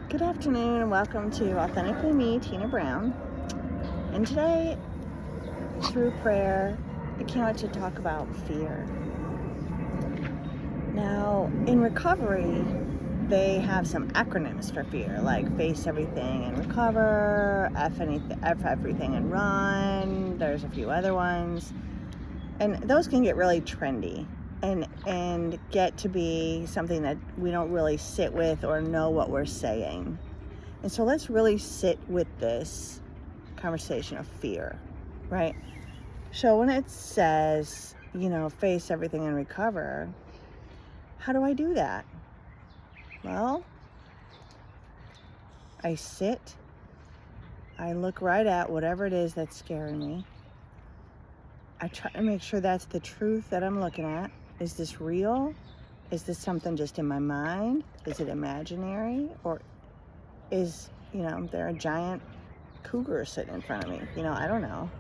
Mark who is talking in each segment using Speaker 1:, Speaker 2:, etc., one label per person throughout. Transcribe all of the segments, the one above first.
Speaker 1: Good afternoon and welcome to Authentically Me, Tina Brown. And today, through prayer, I came out to talk about fear. Now, in recovery, they have some acronyms for fear, like face everything and recover, F everything and run. There's a few other ones. And those can get really trendy and get to be something that we don't really sit with or know what we're saying. And so let's really sit with this conversation of fear, right? So when it says, face everything and recover, how do I do that? Well, I sit, I look right at whatever it is that's scaring me. I try to make sure that's the truth that I'm looking at. Is this real? Is this something just in my mind? Is it imaginary? Or is, there a giant cougar sitting in front of me? I don't know.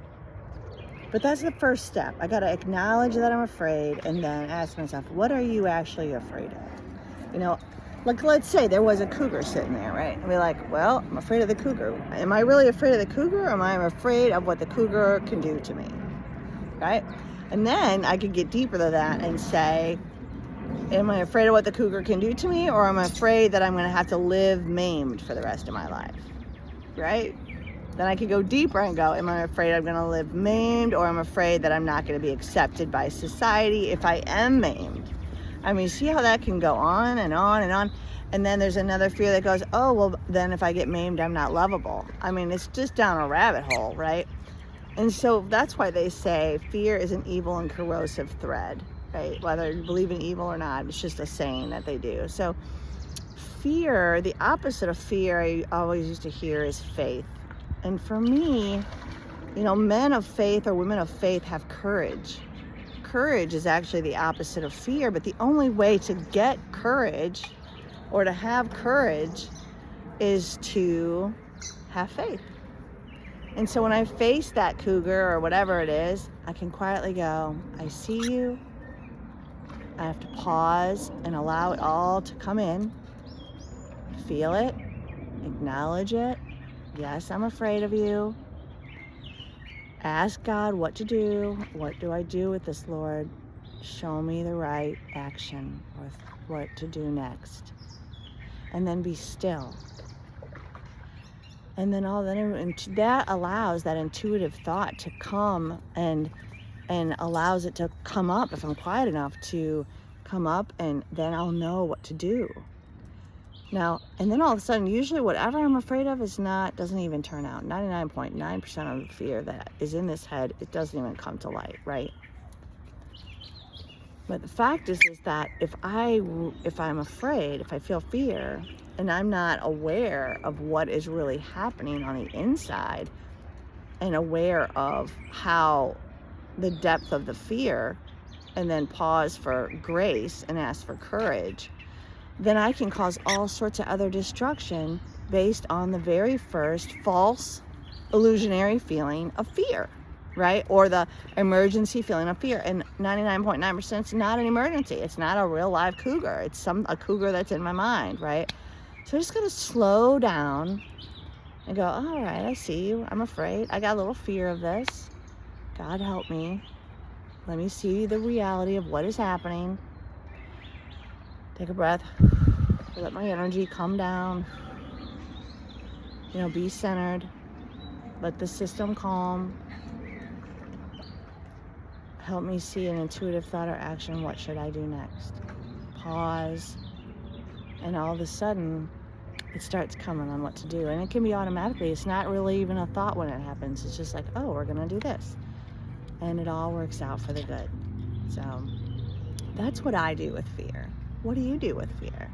Speaker 1: But that's the first step. I got to acknowledge that I'm afraid and then ask myself, what are you actually afraid of? Like, let's say there was a cougar sitting there, right? And be like, well, I'm afraid of the cougar. Am I really afraid of the cougar, or am I afraid of what the cougar can do to me? Right? And then I could get deeper than that and say, am I afraid of what the cougar can do to me, or am I afraid that I'm going to have to live maimed for the rest of my life? Right? Then I could go deeper and go, am I afraid I'm going to live maimed, or am I afraid that I'm not going to be accepted by society if I am maimed? I mean, see how that can go on and on and on. And then there's another fear that goes, oh, well, then if I get maimed, I'm not lovable. I mean, it's just down a rabbit hole, right? And so that's why they say fear is an evil and corrosive thread, right? Whether you believe in evil or not, it's just a saying that they do. So fear, the opposite of fear I always used to hear is faith. And for me, men of faith or women of faith have courage. Courage is actually the opposite of fear, but the only way to get courage or to have courage is to have faith. And so when I face that cougar or whatever it is, I can quietly go, I see you. I have to pause and allow it all to come in. Feel it, acknowledge it. Yes, I'm afraid of you. Ask God what to do. What do I do with this, Lord? Show me the right action or what to do next. And then be still. And then that allows that intuitive thought to come and allows it to come up if I'm quiet enough to come up, and then I'll know what to do. Now, and then all of a sudden, usually whatever I'm afraid of doesn't even turn out. 99.9% of the fear that is in this head, it doesn't even come to light, right? But the fact is that if I'm afraid, if I feel fear, and I'm not aware of what is really happening on the inside, and aware of how the depth of the fear, and then pause for grace and ask for courage, then I can cause all sorts of other destruction based on the very first false illusionary feeling of fear, right? Or the emergency feeling of fear. And 99.9% it's not an emergency. It's not a real live cougar. It's a cougar that's in my mind, right? So I just gotta slow down and go, all right, I see you. I'm afraid. I got a little fear of this. God help me. Let me see the reality of what is happening. Take a breath. Let my energy come down. Be centered. Let the system calm. Help me see an intuitive thought or action. What should I do next? Pause. And all of a sudden, it starts coming on what to do. And it can be automatically. It's not really even a thought when it happens. It's just like, oh, we're going to do this. And it all works out for the good. So that's what I do with fear. What do you do with fear?